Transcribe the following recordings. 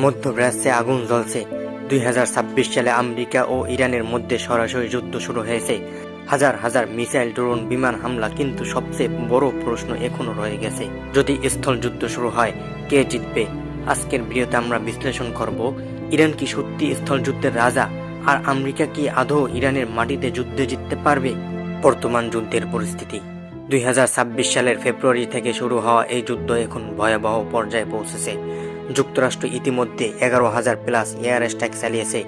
মধ্যপ্রাচ্যে আগুন জ্বলছে। 2026 সালে আমেরিকা ও ইরানের মধ্যে সরাসরি যুদ্ধ শুরু হয়েছে। হাজার হাজার মিসাইল, ড্রোন, বিমান হামলা। কিন্তু সবচেয়ে বড় প্রশ্ন এখনো রয়ে গেছে, যদি স্থল যুদ্ধ শুরু হয়, কে জিতবে? আজকের ভিডিওতে আমরা বিশ্লেষণ করব, ইরান কি সত্যি স্থল যুদ্ধের রাজা, আর আমেরিকা কি আদৌ ইরানের মাটিতে যুদ্ধে জিততে পারবে? বর্তমান যুদ্ধের পরিস্থিতি। 2026 সালের ফেব্রুয়ারি থেকে শুরু হওয়া এই যুদ্ধ এখন ভয়াবহ পর্যায়ে পৌঁছেছে। যুক্তরাষ্ট্র ইতিমধ্যে 11,000 প্লাস এয়ার স্ট্রাইক চালিয়েছে।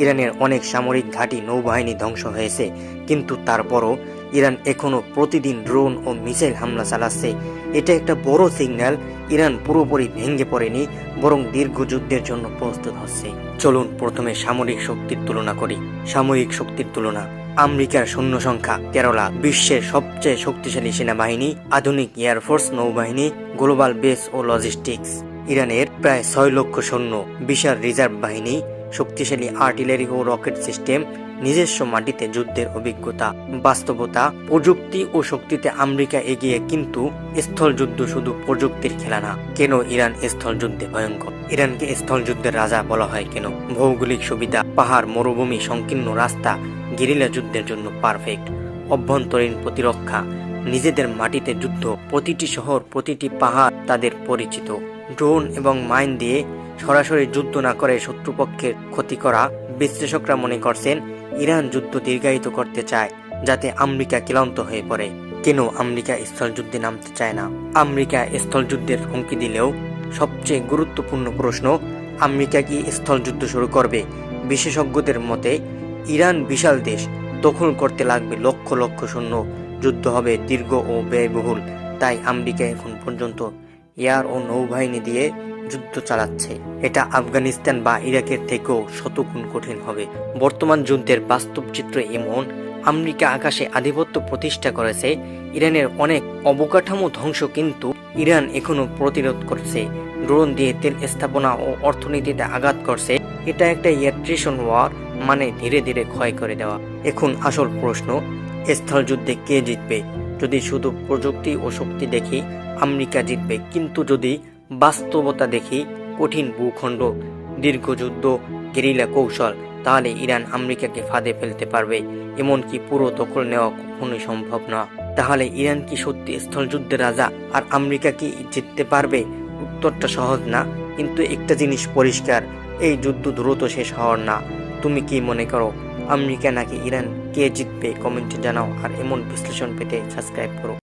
ইরানের অনেক সামরিক ঘাঁটি, নৌবাহিনী ধ্বংস হয়েছে। কিন্তু তারপরও ইরান এখনো প্রতিদিন ড্রোন ও মিসাইল হামলা চালাচ্ছে। এটা একটা বড় সিগন্যাল, ইরান পুরোপুরি ভেঙে পড়েনি, বরং দীর্ঘ যুদ্ধের জন্য প্রস্তুত হচ্ছে। চলুন প্রথমে সামরিক শক্তির তুলনা করি। সামরিক শক্তির তুলনা। আমেরিকার সৈন্য সংখ্যা 13 লাখ, বিশ্বের সবচেয়ে শক্তিশালী সেনাবাহিনী, আধুনিক এয়ারফোর্স, নৌবাহিনী, গ্লোবাল বেস ও লজিস্টিক্স। ইরানের প্রায় 6 লক্ষ সৈন্য, বিশাল রিজার্ভ বাহিনী, শক্তিশালী আর্টিলারি ও রকেট সিস্টেম, নিজস্ব মাটিতে যুদ্ধের অভিজ্ঞতা। বাস্তবতা, প্রযুক্তি ও শক্তিতে আমেরিকা এগিয়ে, কিন্তু স্থল যুদ্ধ শুধু প্রযুক্তির খেলা না। কেন ইরান স্থল যুদ্ধে ভয়ঙ্কর? ইরানকে স্থল যুদ্ধের রাজা বলা হয় কেন? ভৌগোলিক সুবিধা, পাহাড়, মরুভূমি, সংকীর্ণ রাস্তা, গেরিলা যুদ্ধের জন্য পারফেক্ট। অভ্যন্তরীণ প্রতিরক্ষা, নিজেদের মাটিতে যুদ্ধ, প্রতিটি শহর, প্রতিটি পাহাড় তাদের পরিচিত। ড্রোন এবং মাইন দিয়ে সরাসরি যুদ্ধ না করে শত্রুপক্ষের ক্ষতি করা। বিশ্লেষকরা মনে করছেন, ইরান যুদ্ধ দীর্ঘায়িত করতে চায়, যাতে আমেরিকা ক্লান্ত হয়ে পড়ে। কেন আমেরিকা স্থল যুদ্ধে নামতে চায় না? আমেরিকা স্থল যুদ্ধের হুমকি দিলেও সবচেয়ে গুরুত্বপূর্ণ প্রশ্ন, আমেরিকা কি স্থল যুদ্ধ শুরু করবে? বিশেষজ্ঞদের মতে, ইরান বিশাল দেশ, দখল করতে লাগবে লক্ষ লক্ষ সৈন্য, যুদ্ধ হবে দীর্ঘ ও ব্যয়বহুল। তাই আমেরিকা এখন পর্যন্ত এয়ার ও নৌবাহিনী দিয়ে যুদ্ধ চালাচ্ছে। এটা আফগানিস্তান বা ইরাকের থেকেও শতগুণ কঠিন হবে। বর্তমান যুদ্ধের বাস্তব চিত্র এমন, আমেরিকা আকাশে আধিপত্য প্রতিষ্ঠা করেছে, ইরানের অনেক অবকাঠামো ধ্বংস, কিন্তু ইরান এখনো প্রতিরোধ করছে। ড্রোন দিয়ে তেল স্থাপনা ও অর্থনীতিতে আঘাত করছে। এটা একটা অ্যাট্রিশন ওয়ার, মানে ধীরে ধীরে ক্ষয় করে দেওয়া। এখন আসল প্রশ্ন, স্থল যুদ্ধে কে জিতবে? যদি শুধু প্রযুক্তি ও শক্তি দেখি, আমেরিকা জিতবে। কিন্তু যদি বাস্তবতা দেখি, কঠিন ভূখণ্ড, দীর্ঘ যুদ্ধ, গেরিলা কৌশল, তাহলে ইরান আমেরিকাকে ফাঁদে ফেলতে পারবে। এমনকি পুরো দখল নেওয়া কখনোই সম্ভব না। তাহলে ইরান কি সত্যি স্থল যুদ্ধের রাজা, আর আমেরিকা কি জিততে পারবে? উত্তরটা সহজ না, কিন্তু একটা জিনিস পরিষ্কার, এই যুদ্ধ দ্রুত শেষ হওয়ার না। তুমি কি মনে করো, আমেরিকা নাকি ইরান, কে জিতবে? কমেন্টে জানাও। আর এমন বিশ্লেষণ পেতে সাবস্ক্রাইব করো।